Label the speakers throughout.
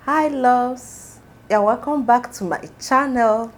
Speaker 1: Hi loves, welcome back to my channel.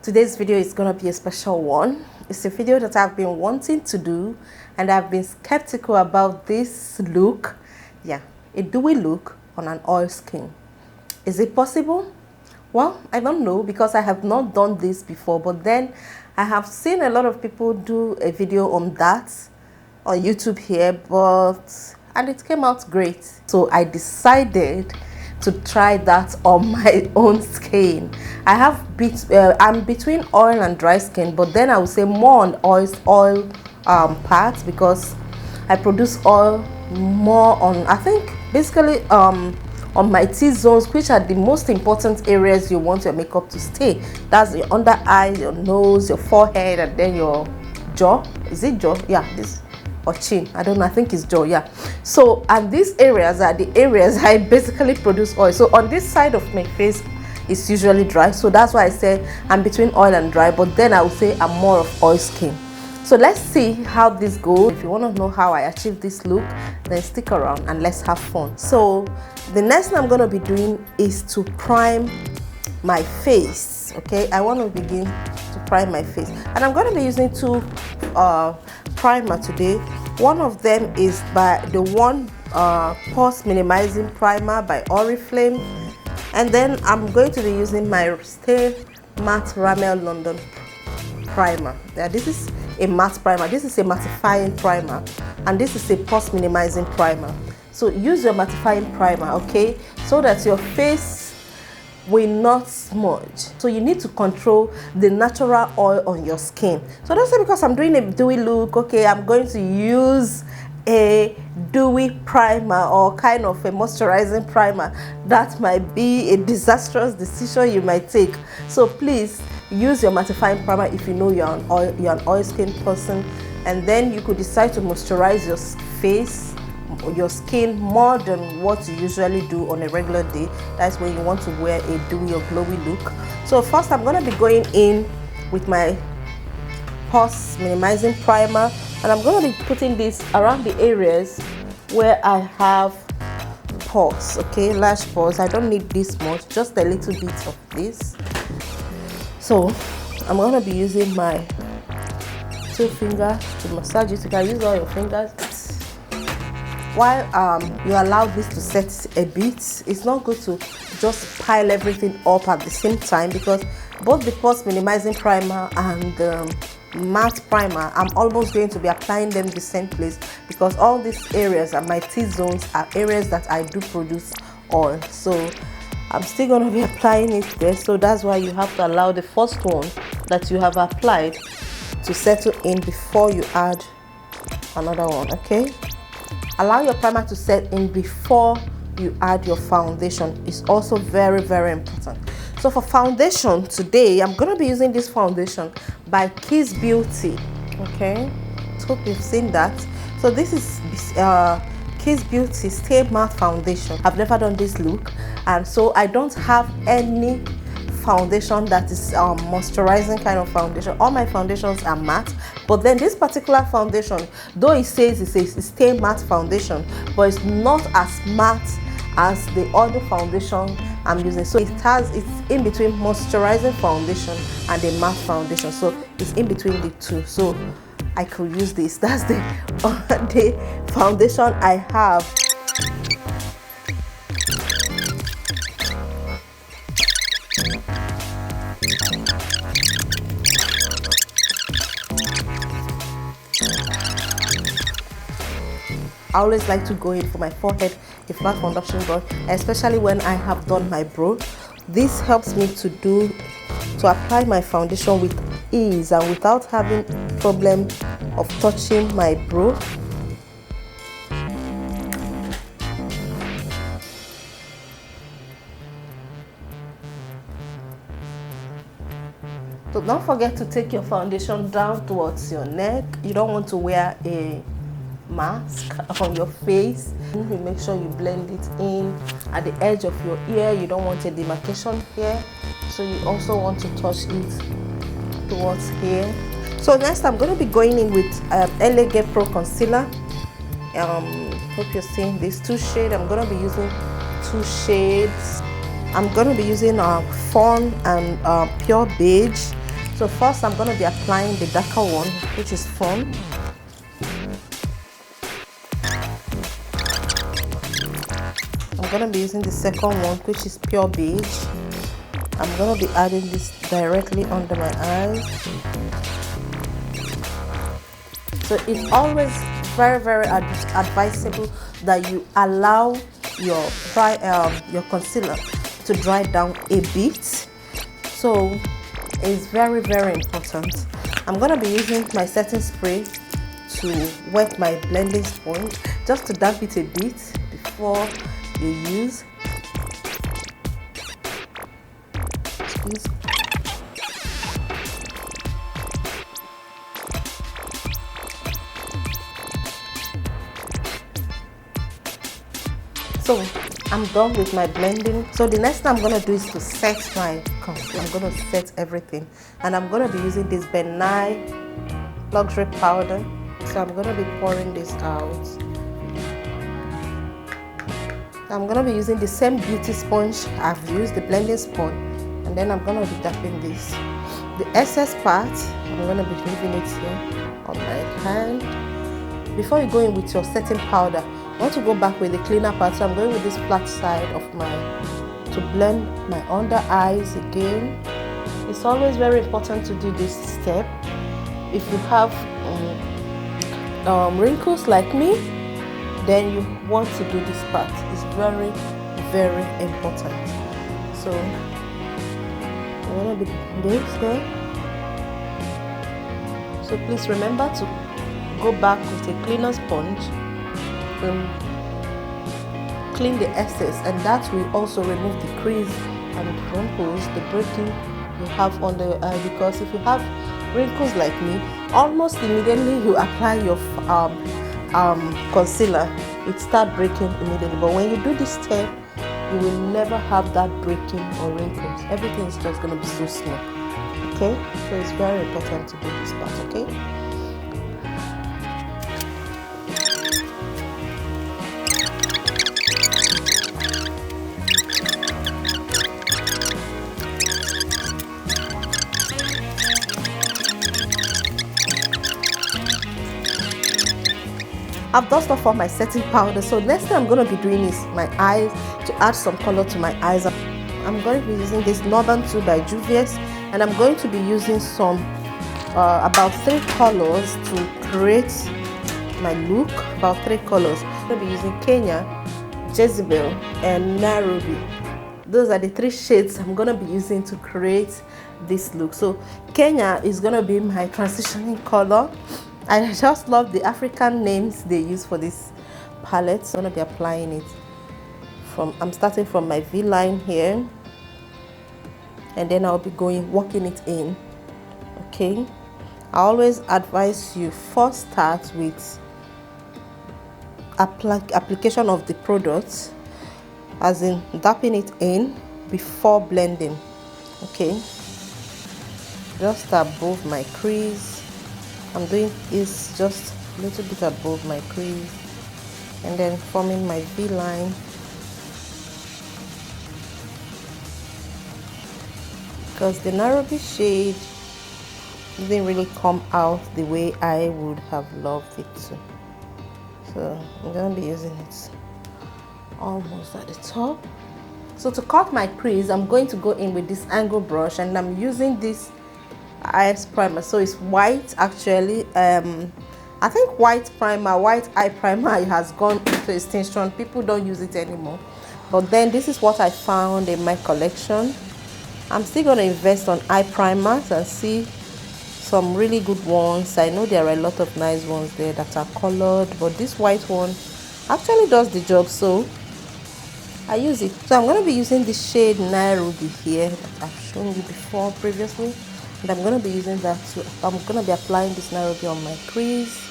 Speaker 1: Today's video is gonna be a special one. It's a video that I've been wanting to do and I've been skeptical about this look. A dewy look on an oil skin. Is it possible? Well, I don't know because I have not done this before, but then I have seen a lot of people do a video on that on YouTube here, and it came out great. So I decided to try that on my own skin. I'm between oil and dry skin, but then I would say more on oil parts because I produce oil more on, I think basically on my T-zones, which are the most important areas you want your makeup to stay. That's your under eye, your nose, your forehead, and then your jaw. Is it jaw? Yeah, this, or chin, I don't know, I think it's jaw. Yeah, so and these areas are the areas I basically produce oil. So on this side of my face it's usually dry, so that's why I say I'm between oil and dry, but then I would say I'm more of oil skin. So let's see how this goes. If you want to know how I achieve this look, then stick around and let's have fun. So the next thing I'm going to be doing is to prime my face. Okay, I want to begin to prime my face, and I'm going to be using two primer today. One of them is by the pores minimizing primer by Oriflame, and then I'm going to be using my Stay Matte Ramel London primer. This is a matte primer, this is a mattifying primer, and this is a pores minimizing primer. So use your mattifying primer, okay, so that your face will not smudge. So you need to control the natural oil on your skin. So don't say because I'm doing a dewy look, okay, I'm going to use a dewy primer or kind of a moisturizing primer. That might be a disastrous decision you might take. So please use your mattifying primer if you know you're an oil skin person, and then you could decide to moisturize your face or your skin more than what you usually do on a regular day. That's when you want to wear a dewy or glowy look. So first I'm going to be going in with my pores minimizing primer, and I'm going to be putting this around the areas where I have pores, okay, large pores. I don't need this much, just a little bit of this. So I'm going to be using my two fingers to massage it. You can use all your fingers. While you allow this to set a bit, it's not good to just pile everything up at the same time, because both the pores minimizing primer and the matte primer, I'm almost going to be applying them the same place, because all these areas are my T-zones, are areas that I do produce oil. So I'm still going to be applying it there, so that's why you have to allow the first one that you have applied to settle in before you add another one, okay? Allow your primer to set in before you add your foundation. It's also very, very important. So for foundation today, I'm going to be using this foundation by Kiss Beauty, okay? I hope you've seen that. So this is Kiss Beauty Stay Matte Foundation. I've never done this look, and so I don't have any foundation that is moisturizing kind of foundation. All my foundations are matte, but then this particular foundation, though it says it's a Stay Matte Foundation, but it's not as matte as the other foundation I'm using. So it's in between moisturizing foundation and a matte foundation, so it's in between the two. So I could use this. That's the foundation I have. I always like to go in for my forehead a flat foundation brush, especially when I have done my brow. This helps me to apply my foundation with ease and without having problem of touching my brow. So don't forget to take your foundation down towards your neck. You don't want to wear a mask on your face. You make sure you blend it in at the edge of your ear. You don't want a demarcation here, so you also want to touch it towards here. So next I'm going to be going in with LA Get Pro concealer. Hope you're seeing these two shades. I'm going to be using two shades. I'm going to be using fawn and pure beige. So first I'm going to be applying the darker one, which is fawn. I'm going to be using the second one, which is pure beige. I'm going to be adding this directly under my eyes. So it's always very advisable that you allow your concealer to dry down a bit. So it's very important. I'm going to be using my setting spray to wet my blending sponge just to damp it a bit before you use. So I'm done with my blending. So the next thing I'm going to do is to set my concealer. I'm going to set everything, and I'm going to be using this Benign luxury powder. So I'm going to be pouring this out. I'm going to be using the same beauty sponge I've used, the blending sponge, and then I'm going to be dapping this. The excess part, I'm going to be leaving it here on my hand. Before you go in with your setting powder, I want to go back with the cleaner part. So I'm going with this flat side of to blend my under eyes again. It's always very important to do this step. If you have wrinkles like me, then you want to do this part. It's very important. So I'm gonna be doing this there. So please remember to go back with a cleaner sponge and clean the excess, and that will also remove the crease and wrinkles, the breaking you have on the eye. Because if you have wrinkles like me, almost immediately you apply your concealer, it starts breaking immediately. But when you do this step, you will never have that breaking or wrinkles. Everything is just going to be so smooth. Okay, so it's very important to do this part. Okay. I've dusted off all my setting powder. So next thing I'm going to be doing is my eyes, to add some color to my eyes. I'm going to be using this Northern 2 by Juvia's, and I'm going to be using some about 3 colors to create my look. About 3 colors. I'm going to be using Kenya, Jezebel, and Nairobi. Those are the 3 shades I'm going to be using to create this look. So Kenya is going to be my transitioning color. I just love the African names they use for this palette. So I'm going to be applying it I'm starting from my V line here, and then I'll be working it in. Okay, I always advise you first start with application of the product, as in dapping it in before blending. Okay, just above my crease. I'm doing this just a little bit above my crease, and then forming my V line. Because the Nairobi shade didn't really come out the way I would have loved it to. So I'm going to be using it almost at the top. So to cut my crease, I'm going to go in with this angle brush, and I'm using this eyes primer. So it's white actually. I think white eye primer has gone into extinction. People don't use it anymore, but then this is what I found in my collection. I'm still going to invest on eye primers and see some really good ones. I know there are a lot of nice ones there that are colored, but this white one actually does the job, so I use it. So I'm going to be using the shade Nairobi here that I've shown you before previously, and I'm going to be using that too. I'm going to be applying this Nairobi on my crease.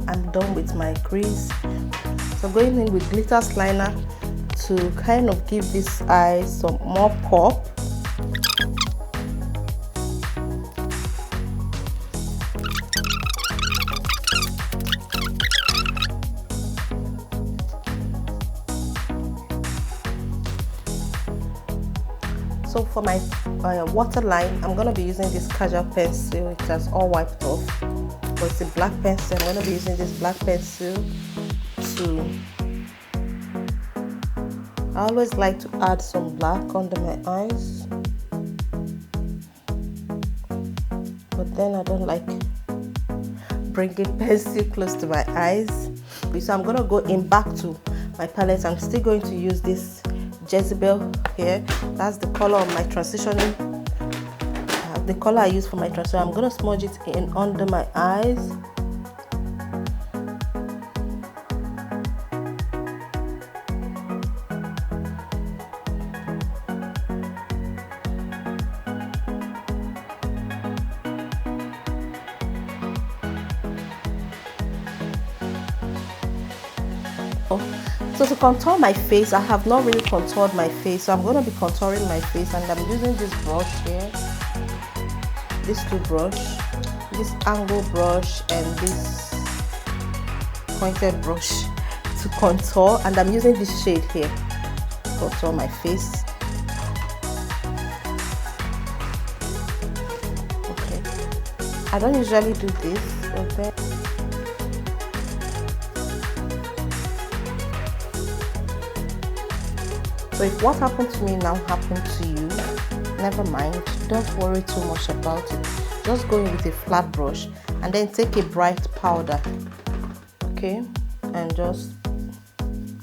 Speaker 1: I'm done with my crease. So going in with glitter liner to kind of give this eye some more pop. So for my waterline, I'm gonna be using this casual pencil. It has all wiped off, but it's a black pencil. I'm gonna be using this black pencil to. I always like to add some black under my eyes, but then I don't like bringing pencil close to my eyes. So I'm gonna go in back to my palette. I'm still going to use this Jezebel here. That's the color of my transitioning, the color I use for my transition. I'm gonna smudge it in under my eyes. So to contour my face, I have not really contoured my face, so I'm going to be contouring my face, and I'm using this brush here, this two brush, this angle brush and this pointed brush to contour, and I'm using this shade here to contour my face. Okay, I don't usually do this, okay. So if what happened to me now happened to you, never mind, don't worry too much about it. Just go in with a flat brush and then take a bright powder, okay, and just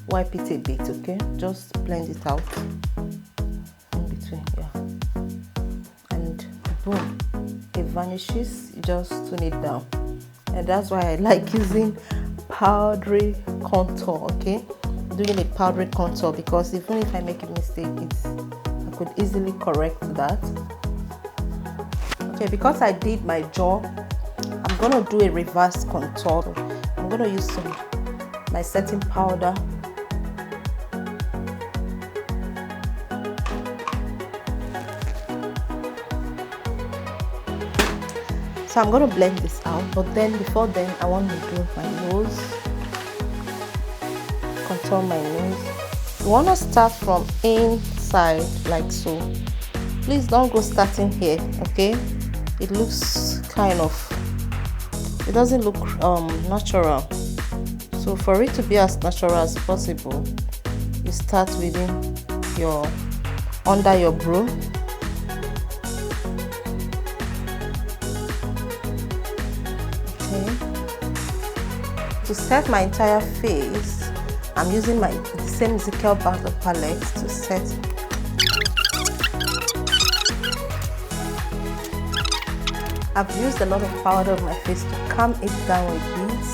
Speaker 1: wipe it a bit, okay, just blend it out in between, yeah, and boom, it vanishes. You just tone it down, and that's why I like using powdery contour, okay, doing a powdery contour, because even if I make a mistake, I could easily correct that. Okay, because I did my jaw, I'm gonna do a reverse contour. I'm gonna use my setting powder. So I'm gonna blend this out, but then before then I want to do my nose. Contour my nose. You want to start from inside like so. Please don't go starting here, okay? It looks kind of, it doesn't look natural. So for it to be as natural as possible, you start within under your brow. Okay. To set my entire face, I'm using the same Ezekiel Battle palette to set. I've used a lot of powder on my face to calm it down a bit.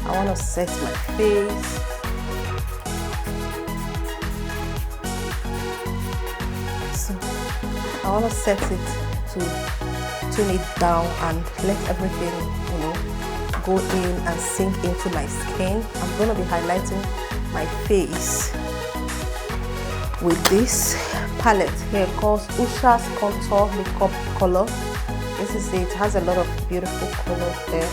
Speaker 1: I want to set my face. So I want to set it to tone it down and let everything, go in and sink into my skin. I'm going to be highlighting my face with this palette here called Usha's Contour Makeup Color. This is it. It has a lot of beautiful colors there.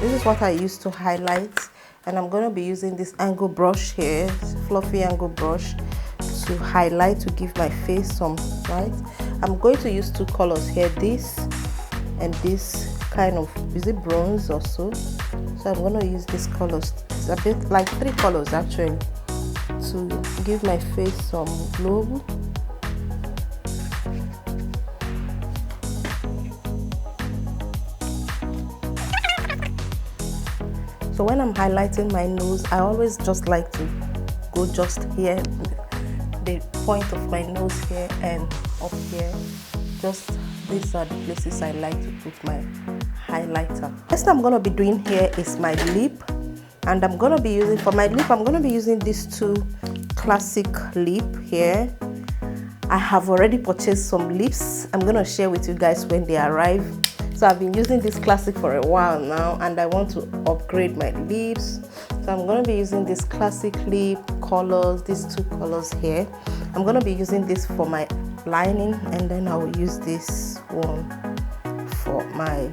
Speaker 1: This is what I use to highlight, and I'm going to be using this angle brush here, fluffy angle brush, to highlight, to give my face some light. I'm going to use two colors here, this and this kind of, is it bronze or so? So I'm going to use these colors. It's a bit like 3 colors actually, to give my face some glow. So when I'm highlighting my nose, I always just like to go just here, the point of my nose here and up here. Just these are the places I like to put my highlighter. Next I'm going to be doing here is my lip, and I'm going to be using, for my lip, I'm going to be using these two classic lip here. I have already purchased some lips. I'm going to share with you guys when they arrive. So I've been using this classic for a while now, and I want to upgrade my lips. So I'm going to be using this classic lip colors, these two colors here. I'm going to be using this for my lining, and then I will use this one for my,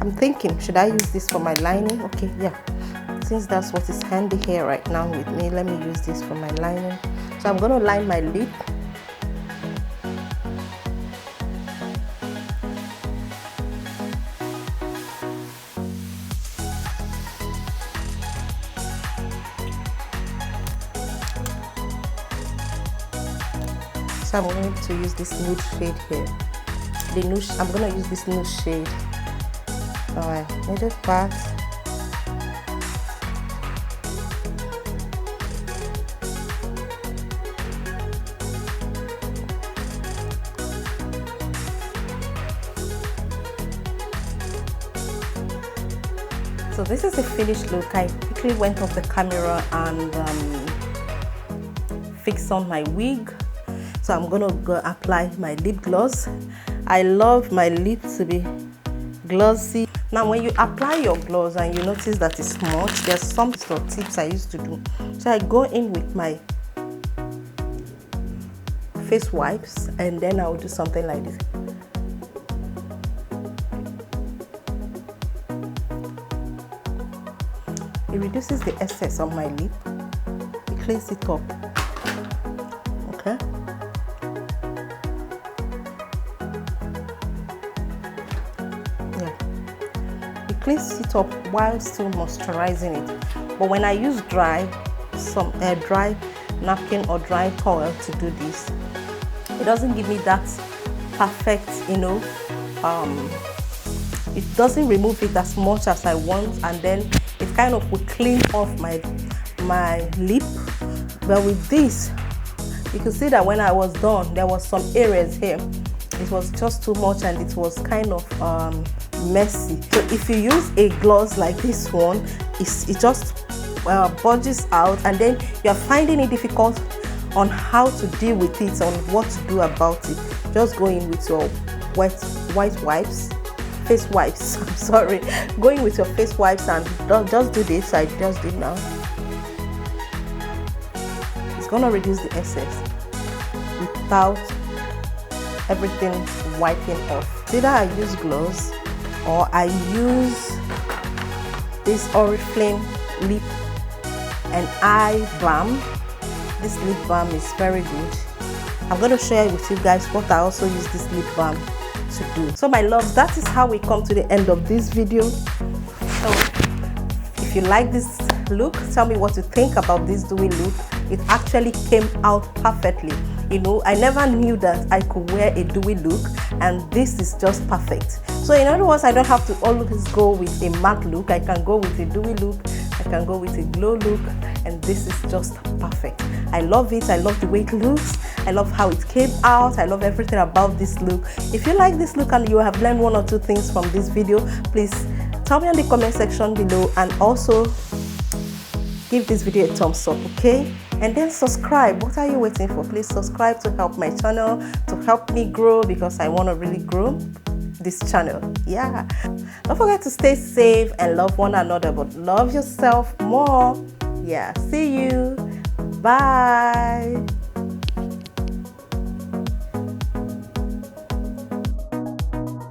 Speaker 1: I'm thinking, should I use this for my lining? Okay, yeah. Since that's what is handy here right now with me, let me use this for my lining. So I'm going to line my lip. So I'm going to use this nude shade here. I'm going to use this nude shade. Alright, middle part. So this is the finished look. I quickly went off the camera and fixed on my wig. So I'm gonna go apply my lip gloss. I love my lip to be glossy. Now when you apply your gloss and you notice that it's smudged, there's some sort of tips I used to do. So I go in with my face wipes and then I'll do something like this. It reduces the excess on my lip. It cleans it up. Okay. Yeah. It cleans it up while still moisturizing it. But when I use dry napkin or dry towel to do this, it doesn't give me that perfect, it doesn't remove it as much as I want, and then it kind of will clean off my lip. But with this, you can see that when I was done, there was some areas here. It was just too much and it was kind of messy. So if you use a gloss like this one, it just budges out, and then you're finding it difficult on how to deal with it, on what to do about it. Just go in with your face wipes, I'm sorry. Going with your face wipes and just do this. I just did now. It's gonna reduce the excess without everything wiping off. Either I use gloss or I use this Oriflame lip and eye balm. This lip balm is very good. I'm gonna share with you guys what I also use this lip balm to do. So my loves, that is how we come to the end of this video. So if you like this look, tell me what you think about this dewy look. It actually came out perfectly. I never knew that I could wear a dewy look, and this is just perfect. So in other words, I don't have to always go with a matte look. I can go with a dewy look, I can go with a glow look, and this is just perfect. I love it. I love the way it looks. I love how it came out. I love everything about this look. If you like this look and you have learned one or two things from this video, please tell me in the comment section below, and also give this video a thumbs up, okay? And then subscribe. What are you waiting for? Please subscribe to help my channel, to help me grow, because I want to really grow this channel. Yeah. Don't forget to stay safe and love one another, but love yourself more. Yeah. See you. Bye.